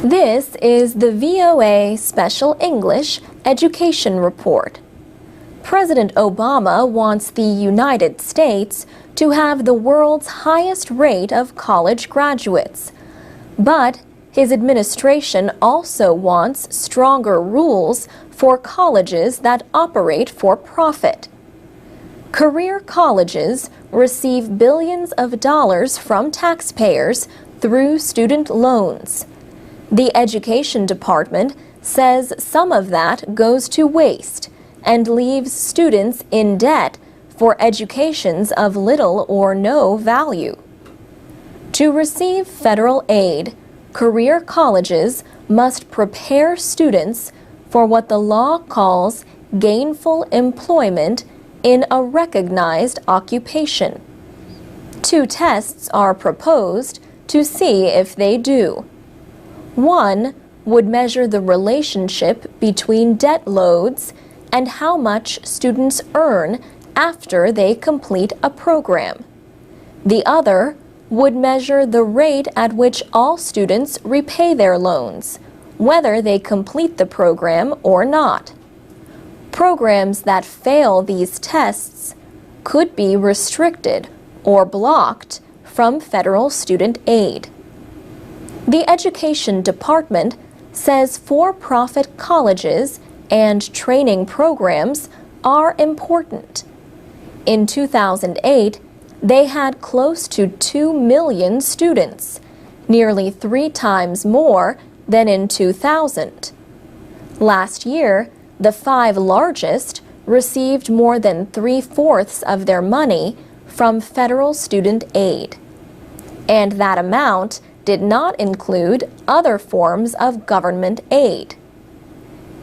This is the VOA Special English Education Report. President Obama wants the United States to have the world's highest rate of college graduates. But his administration also wants stronger rules for colleges that operate for profit. Career colleges receive billions of dollars from taxpayers through student loans. The Education Department says some of that goes to waste and leaves students in debt for educations of little or no value. To receive federal aid, career colleges must prepare students for what the law calls gainful employment in a recognized occupation. 2 tests are proposed to see if they do. One would measure the relationship between debt loads and how much students earn after they complete a program. The other would measure the rate at which all students repay their loans, whether they complete the program or not. Programs that fail these tests could be restricted or blocked from federal student aid. The Education Department says for-profit colleges and training programs are important. In 2008, they had close to 2 million students, nearly 3 times more than in 2000. Last year, the 5 largest received more than 3/4 of their money from federal student aid. And that amount did not include other forms of government aid.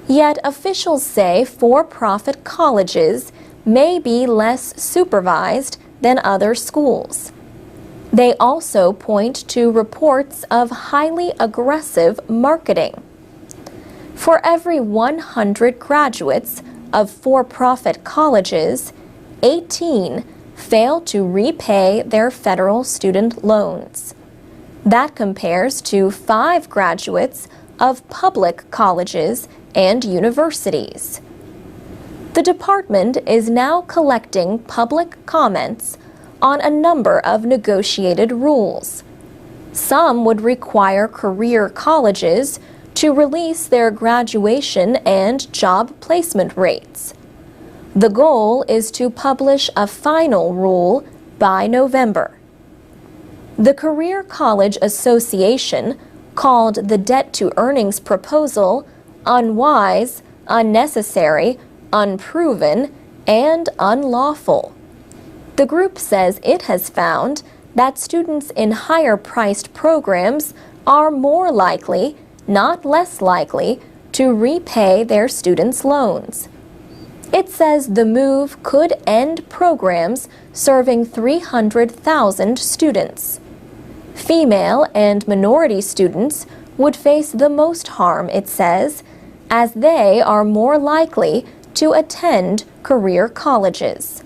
Yet officials say for-profit colleges may be less supervised than other schools. They also point to reports of highly aggressive marketing. For every 100 graduates of for-profit colleges, 18 fail to repay their federal student loans. That compares to 5 graduates of public colleges and universities. The department is now collecting public comments on a number of negotiated rules. Some would require career colleges to release their graduation and job placement rates. The goal is to publish a final rule by November. The Career College Association called the debt-to-earnings proposal unwise, unnecessary, unproven, and unlawful. The group says it has found that students in higher-priced programs are more likely, not less likely, to repay their students' loans. It says the move could end programs serving 300,000 students. Female and minority students would face the most harm, it says, as they are more likely to attend career colleges.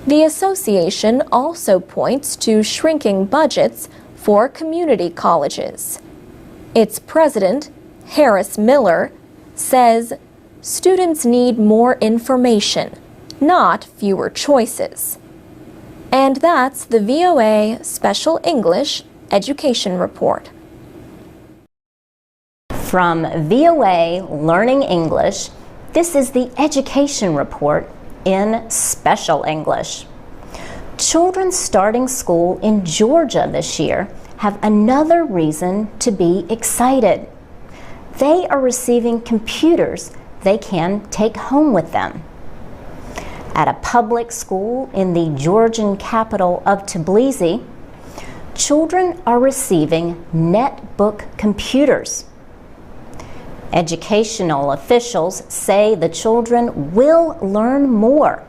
The association also points to shrinking budgets for community colleges. Its president, Harris Miller, says students need more information, not fewer choices. And that's the VOA Special English Education Report. From VOA Learning English, this is the Education Report in Special English. Children starting school in Georgia this year have another reason to be excited. They are receiving computers they can take home with them. At a public school in the Georgian capital of Tbilisi, children are receiving netbook computers. Educational officials say the children will learn more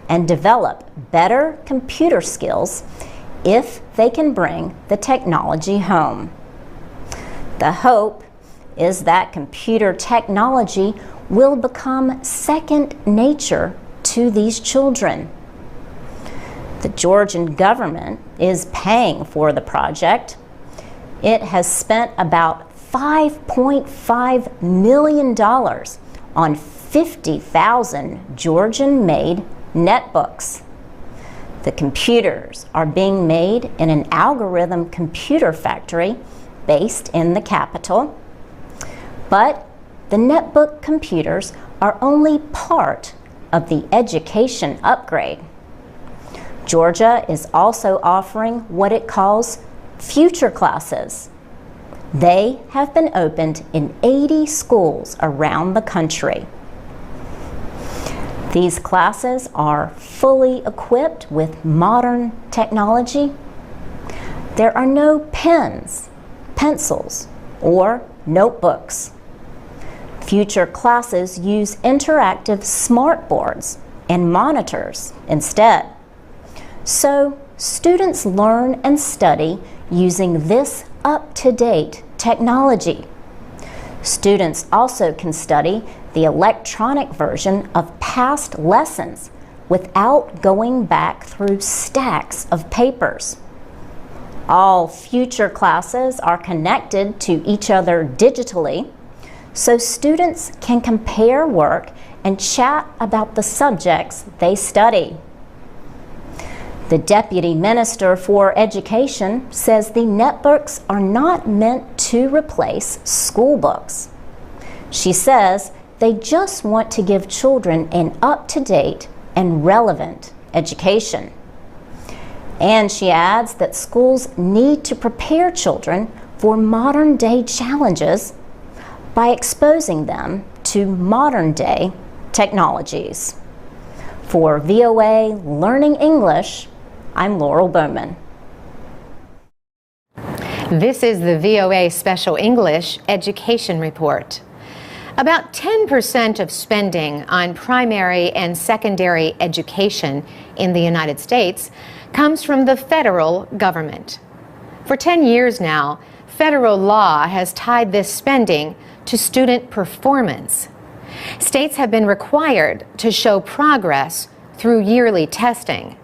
and develop better computer skills if they can bring the technology home. The hope is that computer technology will become second nature to these children. The Georgian government is paying for the project. It has spent about $5.5 million on 50,000 Georgian-made netbooks. The computers are being made in an algorithm computer factory based in the capital. But the netbook computers are only part of the education upgrade. Georgia is also offering what it calls future classes. They have been opened in 80 schools around the country. These classes are fully equipped with modern technology. There are no pens, pencils, or notebooks. Future classes use interactive smartboards and monitors instead. So students learn and study using this up-to-date technology. Students also can study the electronic version of past lessons without going back through stacks of papers. All future classes are connected to each other digitally, so students can compare work and chat about the subjects they study. The Deputy Minister for Education says the netbooks are not meant to replace school books. She says they just want to give children an up-to-date and relevant education. And she adds that schools need to prepare children for modern-day challenges by exposing them to modern-day technologies. For VOA Learning English, I'm Laurel Bowman. This is the VOA Special English Education Report. About 10% of spending on primary and secondary education in the United States comes from the federal government. For 10 years now, federal law has tied this spending to student performance. States have been required to show progress through yearly testing.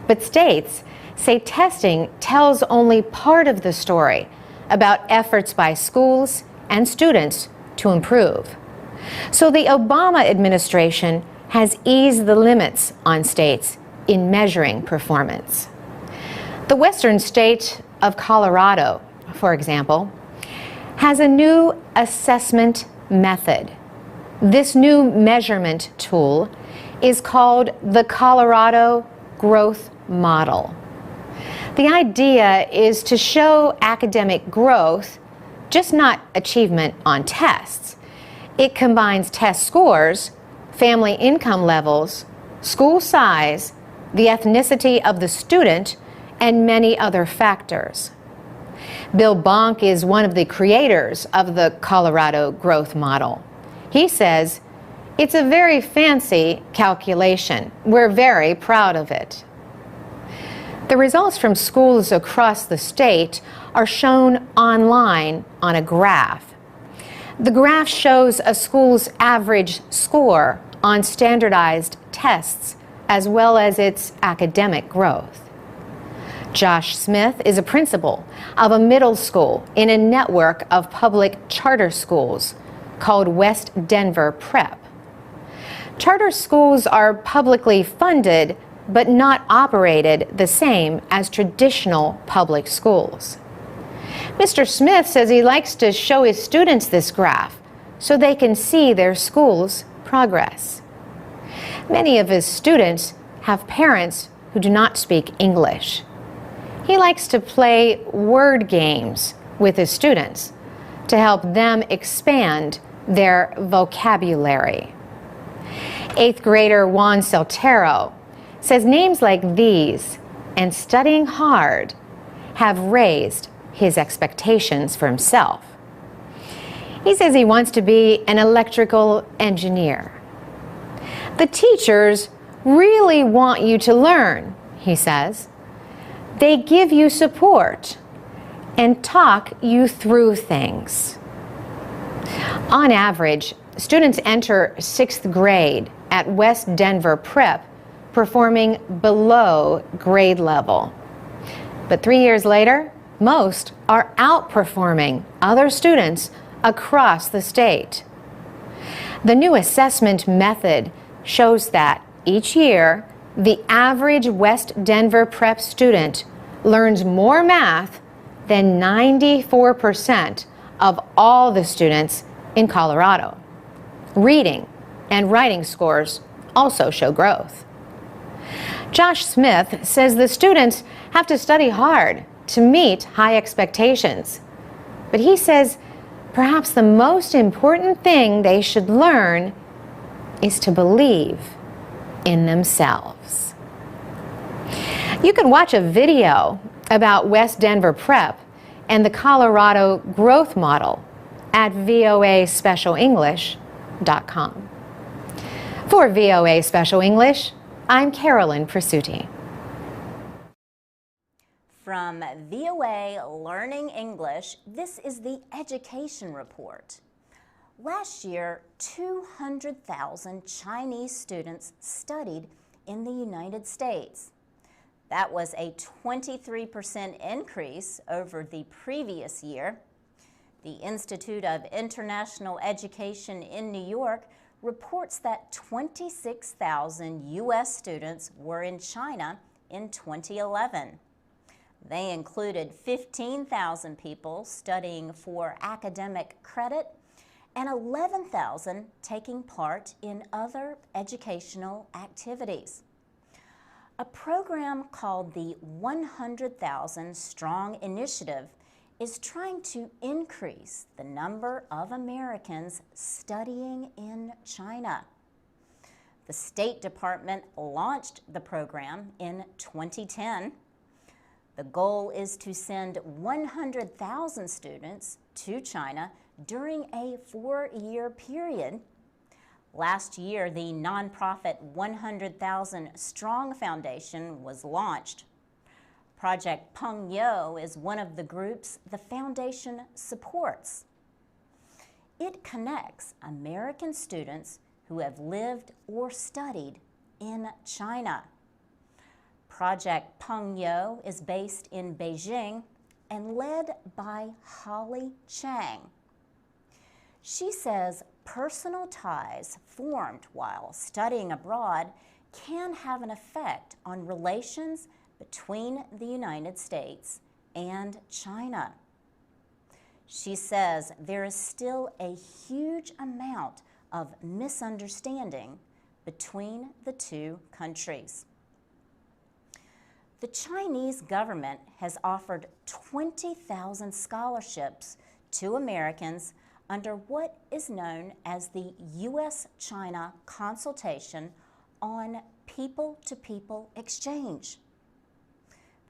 But states say testing tells only part of the story about efforts by schools and students to improve. So the Obama administration has eased the limits on states in measuring performance. The western state of Colorado, for example, has a new assessment method. This new measurement tool is called the Colorado Growth Model. The idea is to show academic growth, just not achievement on tests. It combines test scores, family income levels, school size, the ethnicity of the student, and many other factors. Bill Bonk is one of the creators of the Colorado Growth Model. He says, "It's a very fancy calculation. We're very proud of it." The results from schools across the state are shown online on a graph. The graph shows a school's average score on standardized tests as well as its academic growth. Josh Smith is a principal of a middle school in a network of public charter schools called West Denver Prep. Charter schools are publicly funded but not operated the same as traditional public schools. Mr. Smith says he likes to show his students this graph so they can see their school's progress. Many of his students have parents who do not speak English. He likes to play word games with his students to help them expand their vocabulary. 8th grader Juan Celtero says names like these and studying hard have raised his expectations for himself. He says he wants to be an electrical engineer. The teachers really want you to learn, he says. They give you support and talk you through things. On average, students enter 6th grade at West Denver Prep performing below grade level. But 3 years later, Most are outperforming other students across the state. The new assessment method shows that each year, the average West Denver Prep student learns more math than 94% of all the students in Colorado. Reading and writing scores also show growth. Josh Smith says the students have to study hard to meet high expectations. But he says perhaps the most important thing they should learn is to believe in themselves. You can watch a video about West Denver Prep and the Colorado Growth Model at voaspecialenglish.com. For VOA Special English, I'm Carolyn Presutti. From VOA Learning English, this is the Education Report. Last year, 200,000 Chinese students studied in the United States. That was a 23% increase over the previous year. The Institute of International Education in New York reports that 26,000 U.S. students were in China in 2011. They included 15,000 people studying for academic credit and 11,000 taking part in other educational activities. A program called the 100,000 Strong Initiative is trying to increase the number of Americans studying in China. The State Department launched the program in 2010. The goal is to send 100,000 students to China during a 4-year period. Last year, the nonprofit 100,000 Strong Foundation was launched. Project Pengyo is one of the groups the foundation supports. It connects American students who have lived or studied in China. Project Pengyo is based in Beijing and led by Holly Chang. She says personal ties formed while studying abroad can have an effect on relations between the United States and China. She says there is still a huge amount of misunderstanding between the two countries. The Chinese government has offered 20,000 scholarships to Americans under what is known as the U.S.-China Consultation on People-to-People Exchange.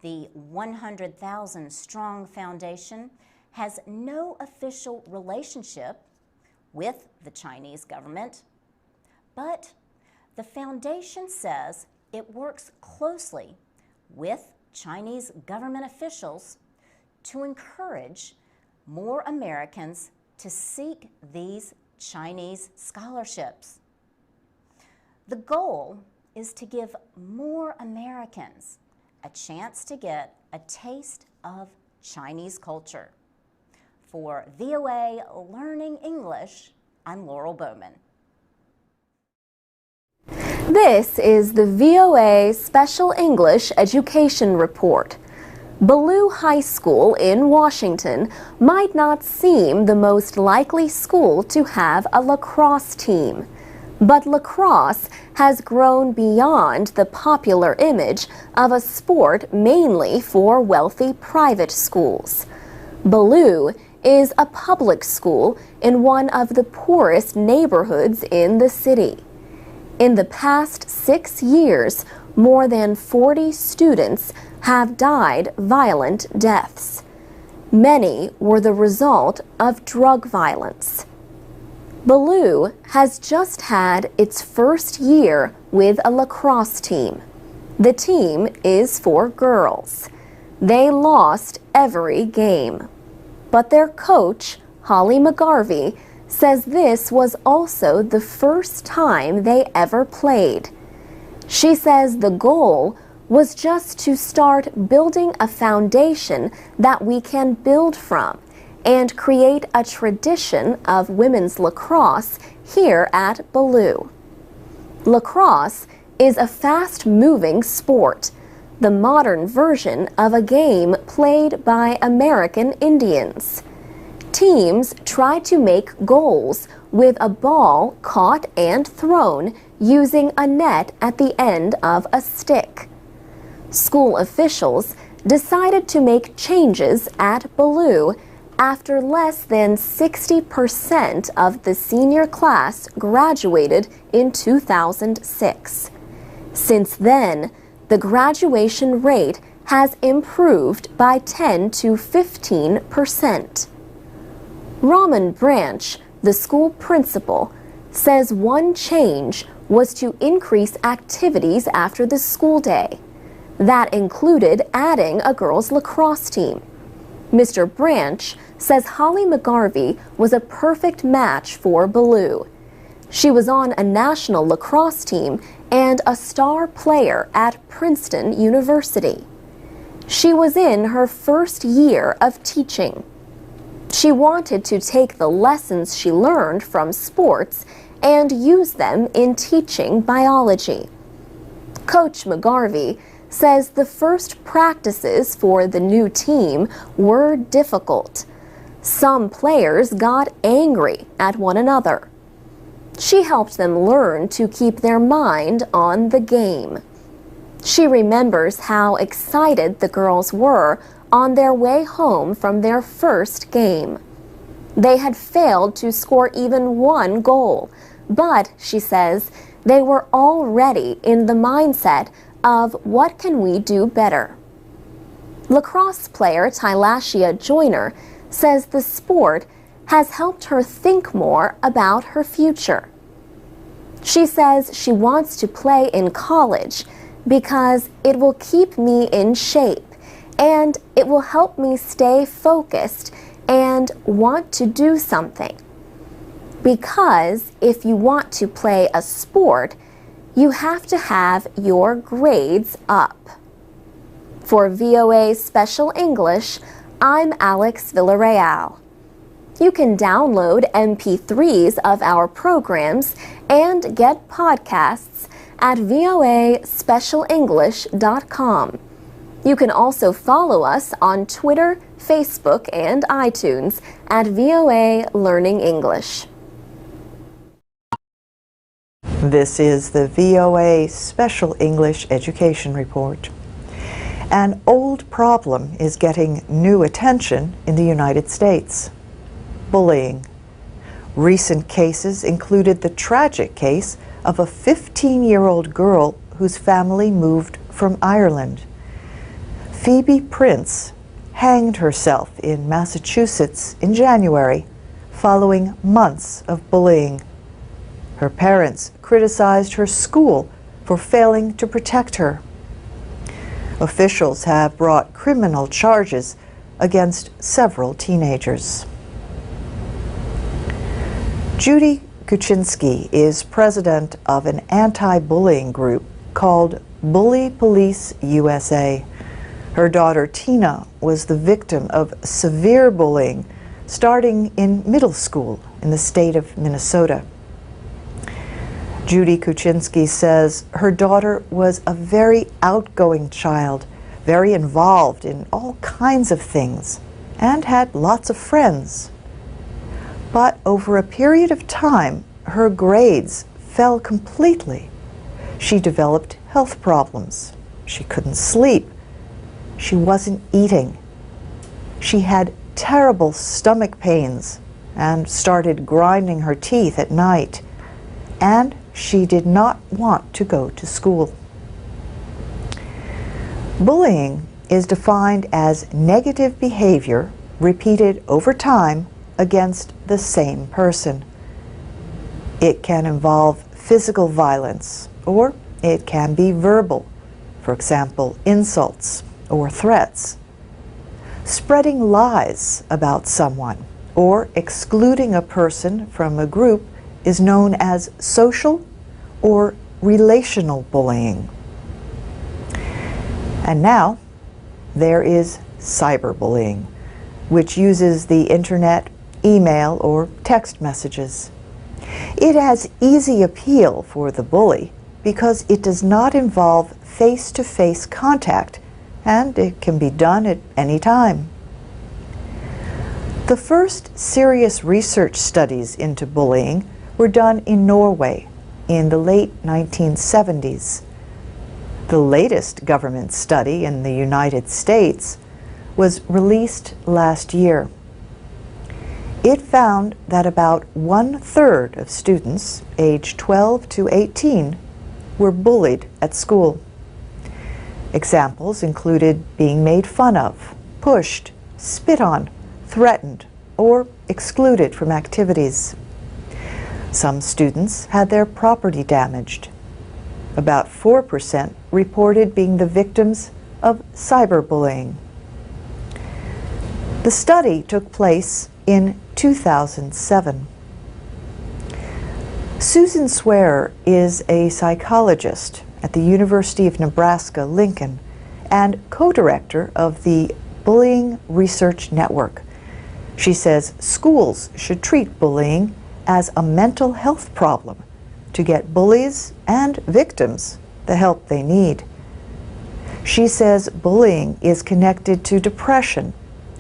The 100,000 Strong Foundation has no official relationship with the Chinese government, but the foundation says it works closely with Chinese government officials to encourage more Americans to seek these Chinese scholarships. The goal is to give more Americans a chance to get a taste of Chinese culture. For VOA Learning English, I'm Laurel Bowman. This is the VOA Special English Education Report. Ballou High School in Washington might not seem the most likely school to have a lacrosse team, but lacrosse has grown beyond the popular image of a sport mainly for wealthy private schools. Ballou is a public school in one of the poorest neighborhoods in the city. In the past 6 years, more than 40 students have died violent deaths. Many were the result of drug violence. Ballou has just had its first year with a lacrosse team. The team is for girls. They lost every game. But their coach, Holly McGarvey, says this was also the first time they ever played. She says the goal was just to start building a foundation that we can build from and create a tradition of women's lacrosse here at Baloo. Lacrosse is a fast-moving sport, the modern version of a game played by American Indians. Teams try to make goals with a ball caught and thrown using a net at the end of a stick. School officials decided to make changes at Baloo after less than 60% of the senior class graduated in 2006. Since then, the graduation rate has improved by 10 to 15%. Raman Branch, the school principal, says one change was to increase activities after the school day. That included adding a girls' lacrosse team. Mr. Branch says Holly McGarvey was a perfect match for Baloo. She was on a national lacrosse team and a star player at Princeton University. She was in her first year of teaching. She wanted to take the lessons she learned from sports and use them in teaching biology. Coach McGarvey says the first practices for the new team were difficult. Some players got angry at one another. She helped them learn to keep their mind on the game. She remembers how excited the girls were on their way home from their first game. They had failed to score even one goal, but, she says, they were already in the mindset of what can we do better. Lacrosse player Tylashia Joyner says the sport has helped her think more about her future. She says she wants to play in college because it will keep me in shape and it will help me stay focused and want to do something. Because if you want to play a sport, you have to have your grades up. For VOA Special English, I'm Alex Villarreal. You can download MP3s of our programs and get podcasts at voaspecialenglish.com. You can also follow us on Twitter, Facebook, and iTunes at VOA Learning English. This is the VOA Special English Education Report. An old problem is getting new attention in the United States: bullying. Recent cases included the tragic case of a 15-year-old girl whose family moved from Ireland. Phoebe Prince hanged herself in Massachusetts in January following months of bullying. Her parents criticized her school for failing to protect her. Officials have brought criminal charges against several teenagers. Judy Kuczynski is president of an anti-bullying group called Bully Police USA. Her daughter Tina was the victim of severe bullying starting in middle school in the state of Minnesota. Judy Kuczynski says her daughter was a very outgoing child, very involved in all kinds of things, and had lots of friends. But over a period of time, her grades fell completely. She developed health problems. She couldn't sleep. She wasn't eating. She had terrible stomach pains and started grinding her teeth at night. And she did not want to go to school. Bullying is defined as negative behavior repeated over time against the same person. It can involve physical violence, or it can be verbal, for example, insults or threats. Spreading lies about someone or excluding a person from a group is known as social or relational bullying. And now, there is cyberbullying, which uses the internet, email, or text messages. It has easy appeal for the bully because it does not involve face-to-face contact, and it can be done at any time. The first serious research studies into bullying were done in Norway in the late 1970s. The latest government study in the United States was released last year. It found that about 1/3 of students aged 12 to 18 were bullied at school. Examples included being made fun of, pushed, spit on, threatened, or excluded from activities. Some students had their property damaged. About 4% reported being the victims of cyberbullying. The study took place in 2007. Susan Swearer is a psychologist at the University of Nebraska-Lincoln and co-director of the Bullying Research Network. She says schools should treat bullying as a mental health problem to get bullies and victims the help they need. She says bullying is connected to depression,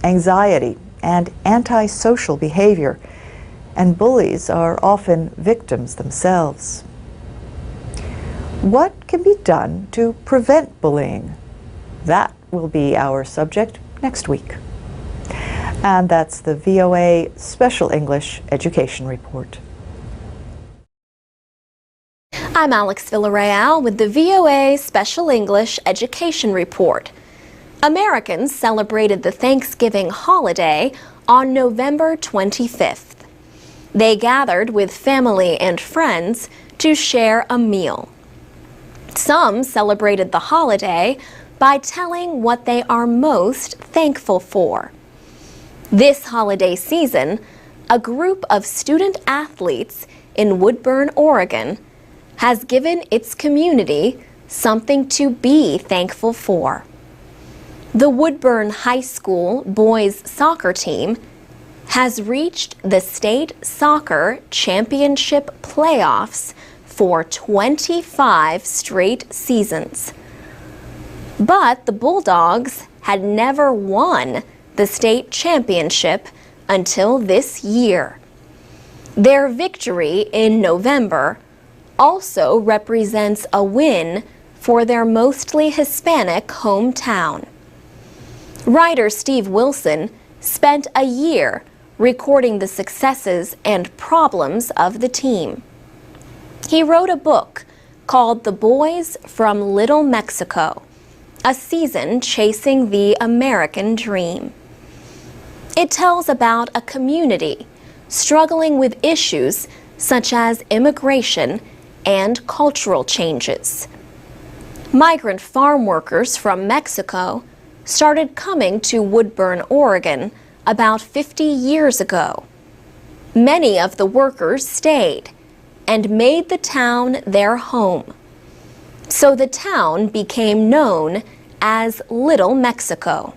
anxiety, and antisocial behavior, and bullies are often victims themselves. What can be done to prevent bullying? That will be our subject next week. And that's the VOA Special English Education Report. I'm Alex Villarreal with the VOA Special English Education Report. Americans celebrated the Thanksgiving holiday on November 25th. They gathered with family and friends to share a meal. Some celebrated the holiday by telling what they are most thankful for. This holiday season, a group of student athletes in Woodburn, Oregon, has given its community something to be thankful for. The Woodburn High School boys soccer team has reached the state soccer championship playoffs for 25 straight seasons. But the Bulldogs had never won the state championship until this year. Their victory in November also represents a win for their mostly Hispanic hometown. Writer Steve Wilson spent a year recording the successes and problems of the team. He wrote a book called The Boys from Little Mexico, a season chasing the American dream. It tells about a community struggling with issues such as immigration and cultural changes. Migrant farm workers from Mexico started coming to Woodburn, Oregon about 50 years ago. Many of the workers stayed and made the town their home. So the town became known as Little Mexico.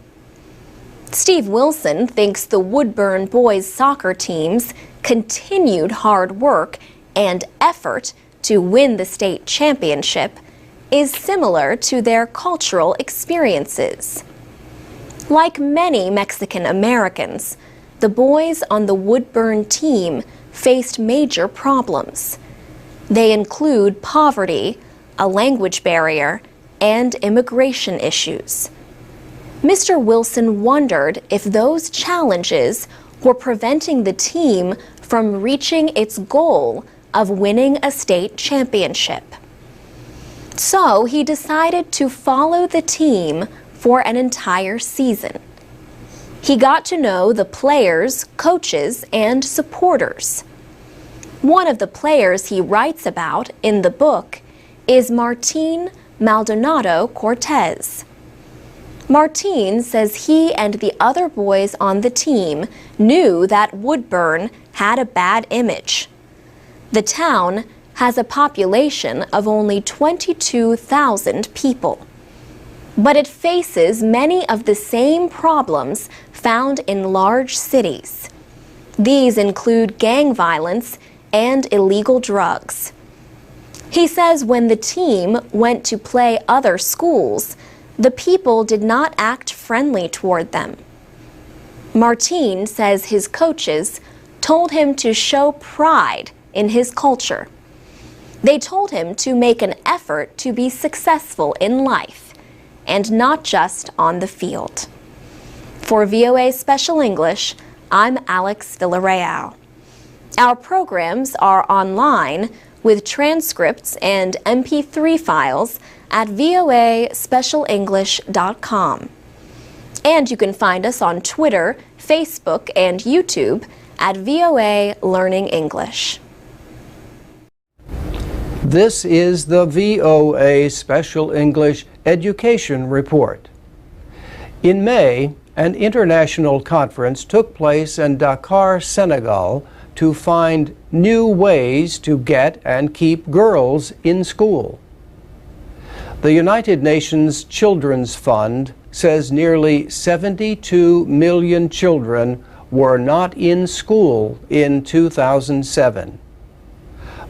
Steve Wilson thinks the Woodburn boys soccer team's continued hard work and effort to win the state championship is similar to their cultural experiences. Like many Mexican Americans, the boys on the Woodburn team faced major problems. They include poverty, a language barrier, and immigration issues. Mr. Wilson wondered if those challenges were preventing the team from reaching its goal of winning a state championship. So he decided to follow the team for an entire season. He got to know the players, coaches, and supporters. One of the players he writes about in the book is Martin Maldonado Cortez. Martin says he and the other boys on the team knew that Woodburn had a bad image. The town has a population of only 22,000 people. but it faces many of the same problems found in large cities. These include gang violence and illegal drugs. He says when the team went to play other schools, the people did not act friendly toward them. Martin says his coaches told him to show pride in his culture. They told him to make an effort to be successful in life and not just on the field. For VOA Special English, I'm Alex Villarreal. Our programs are online with transcripts and MP3 files at voaspecialenglish.com. And you can find us on Twitter, Facebook, and YouTube at VOA Learning English. This is the VOA Special English Education Report. In May, an international conference took place in Dakar, Senegal, to find new ways to get and keep girls in school. The United Nations Children's Fund says nearly 72 million children were not in school in 2007.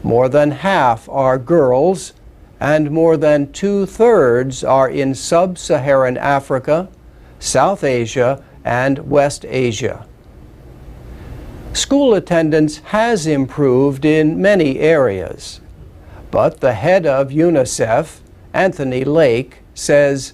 More than half are girls, and more than 2/3 are in sub-Saharan Africa, South Asia, and West Asia. School attendance has improved in many areas, but the head of UNICEF, Anthony Lake, says,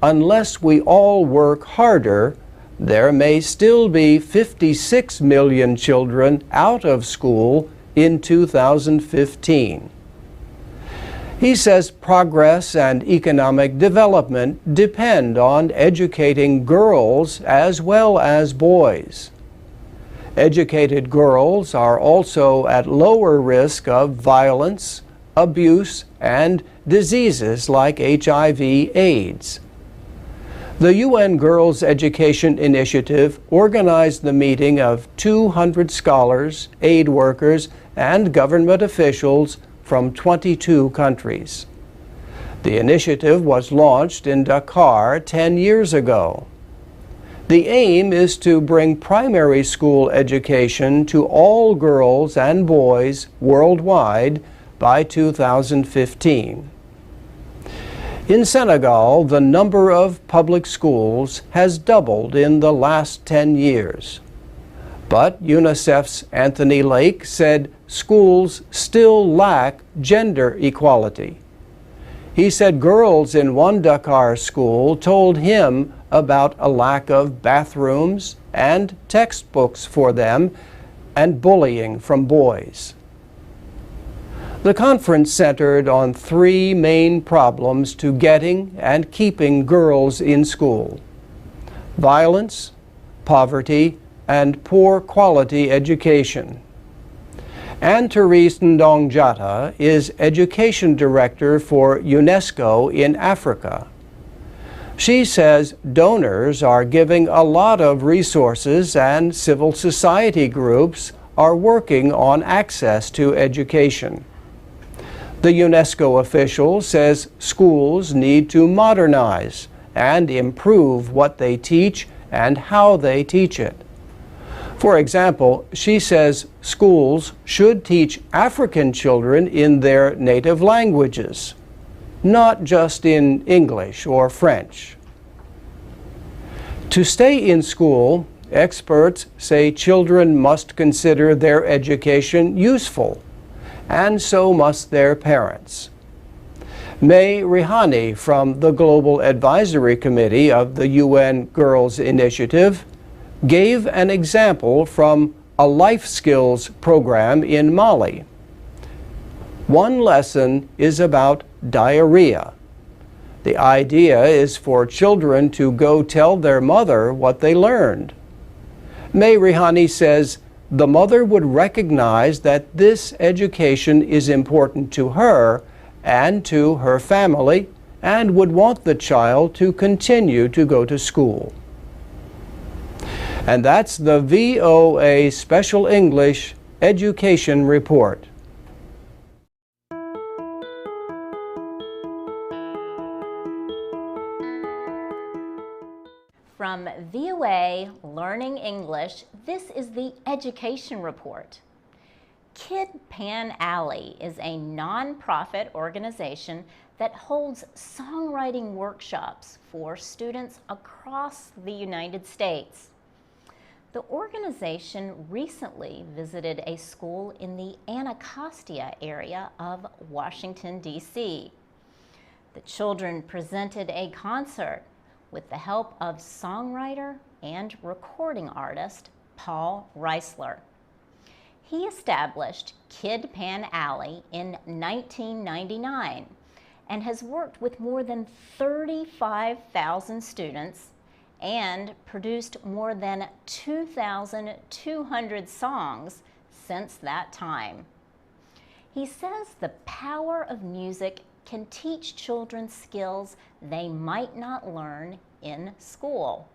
unless we all work harder, there may still be 56 million children out of school in 2015. He says progress and economic development depend on educating girls as well as boys. Educated girls are also at lower risk of violence, abuse, and diseases like HIV/AIDS. The UN Girls Education Initiative organized the meeting of 200 scholars, aid workers, and government officials from 22 countries. The initiative was launched in Dakar 10 years ago. The aim is to bring primary school education to all girls and boys worldwide by 2015. In Senegal, the number of public schools has doubled in the last 10 years. But UNICEF's Anthony Lake said schools still lack gender equality. He said girls in one Dakar school told him about a lack of bathrooms and textbooks for them and bullying from boys. The conference centered on three main problems to getting and keeping girls in school: violence, poverty, and poor quality education. Anne-Therese Ndongjata is Education Director for UNESCO in Africa. She says donors are giving a lot of resources and civil society groups are working on access to education. The UNESCO official says schools need to modernize and improve what they teach and how they teach it. For example, she says schools should teach African children in their native languages, not just in English or French. To stay in school, experts say children must consider their education useful, and so must their parents. May Rihani from the Global Advisory Committee of the UN Girls Initiative gave an example from a life skills program in Mali. One lesson is about diarrhea. The idea is for children to go tell their mother what they learned. May Rihani says the mother would recognize that this education is important to her and to her family and would want the child to continue to go to school. And that's the VOA Special English Education Report. VOA Learning English, this is the Education Report. Kid Pan Alley is a nonprofit organization that holds songwriting workshops for students across the United States. The organization recently visited a school in the Anacostia area of Washington, D.C. The children presented a concert with the help of songwriter and recording artist Paul Reisler. He established Kid Pan Alley in 1999 and has worked with more than 35,000 students and produced more than 2,200 songs since that time. He says the power of music can teach children skills they might not learn in school.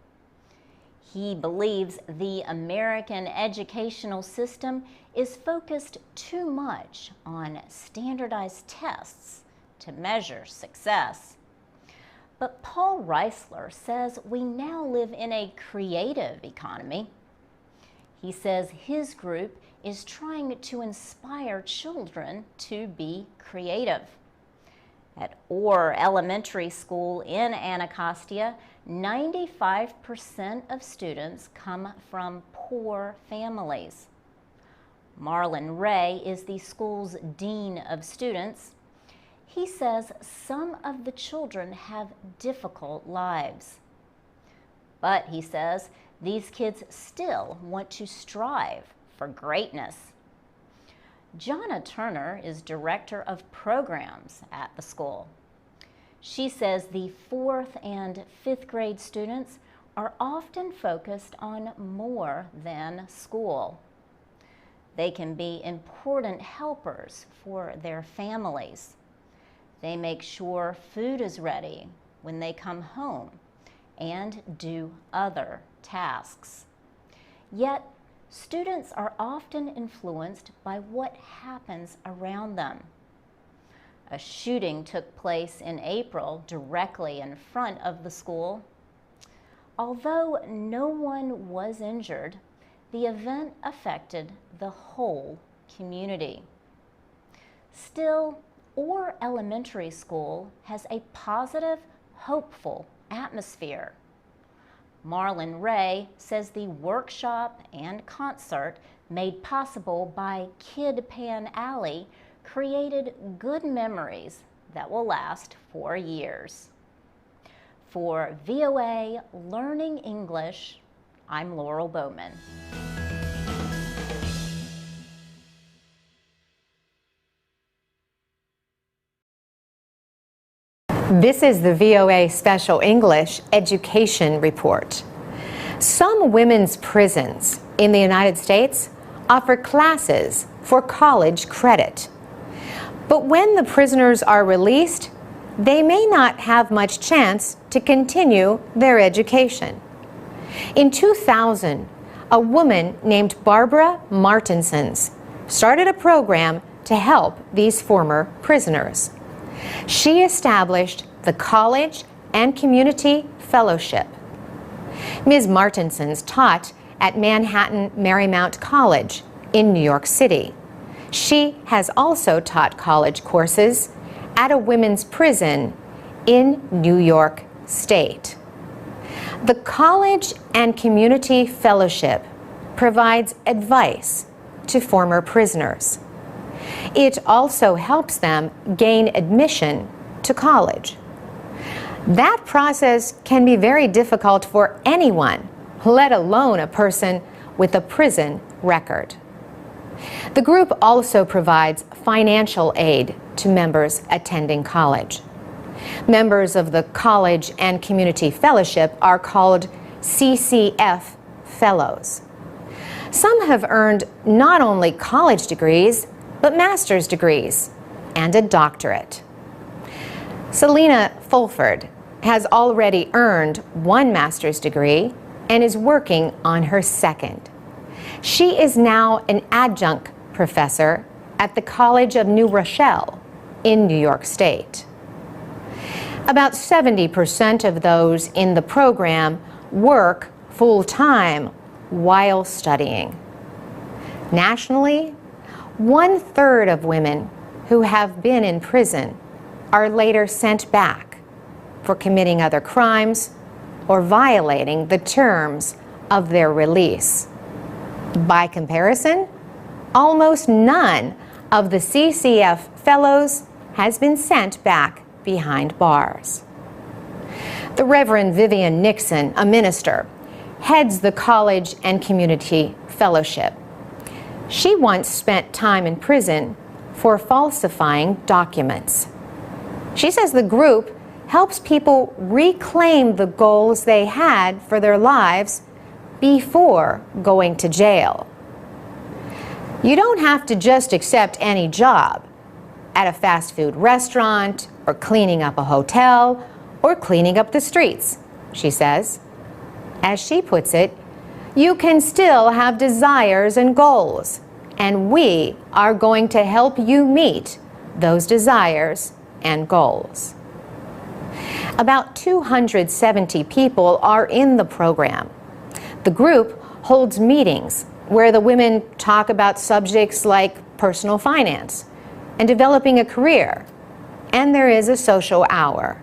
He believes the American educational system is focused too much on standardized tests to measure success. But Paul Reisler says we now live in a creative economy. He says his group is trying to inspire children to be creative. At Orr Elementary School in Anacostia, 95% of students come from poor families. Marlon Ray is the school's dean of students. He says some of the children have difficult lives. But he says these kids still want to strive for greatness. Jonna Turner is director of programs at the school. She says the 4th and 5th grade students are often focused on more than school. They can be important helpers for their families. They make sure food is ready when they come home and do other tasks. Yet, students are often influenced by what happens around them. A shooting took place in April directly in front of the school. Although no one was injured, the event affected the whole community. Still, Orr Elementary School has a positive, hopeful atmosphere. Marlon Ray says the workshop and concert made possible by Kid Pan Alley created good memories that will last for years. For VOA Learning English, I'm Laurel Bowman. This is the VOA Special English Education Report. Some women's prisons in the United States offer classes for college credit. But when the prisoners are released, they may not have much chance to continue their education. In 2000, a woman named Barbara Martinsons started a program to help these former prisoners. She established the College and Community Fellowship. Ms. Martinsons taught at Manhattan Marymount College in New York City. She has also taught college courses at a women's prison in New York State. The College and Community Fellowship provides advice to former prisoners. It also helps them gain admission to college. That process can be very difficult for anyone, let alone a person with a prison record. The group also provides financial aid to members attending college. Members of the College and Community Fellowship are called CCF Fellows. Some have earned not only college degrees, but master's degrees and a doctorate. Selena Fulford has already earned one master's degree and is working on her second. She is now an adjunct professor at the College of New Rochelle in New York State. About 70% of those in the program work full-time while studying. Nationally, 1/3 of women who have been in prison are later sent back for committing other crimes or violating the terms of their release. By comparison, almost none of the CCF fellows has been sent back behind bars. The Reverend Vivian Nixon, a minister, heads the College and Community Fellowship. She once spent time in prison for falsifying documents. She says the group helps people reclaim the goals they had for their lives before going to jail. You don't have to just accept any job at a fast food restaurant or cleaning up a hotel or cleaning up the streets, she says. As she puts it, you can still have desires and goals, and we are going to help you meet those desires and goals. About 270 people are in the program. The group holds meetings where the women talk about subjects like personal finance and developing a career, and there is a social hour.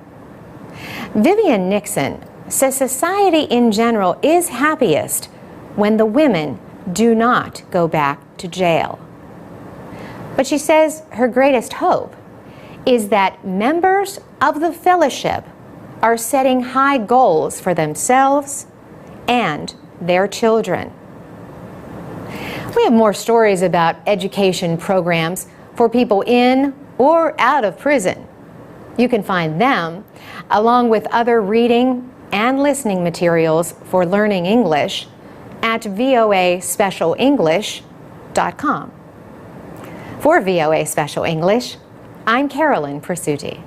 Vivian Nixon says society in general is happiest when the women do not go back to jail. But she says her greatest hope is that members of the fellowship are setting high goals for themselves and their children. We have more stories about education programs for people in or out of prison. You can find them, along with other reading and listening materials for learning English, at voaspecialenglish.com. For VOA Special English, I'm Carolyn Persutti.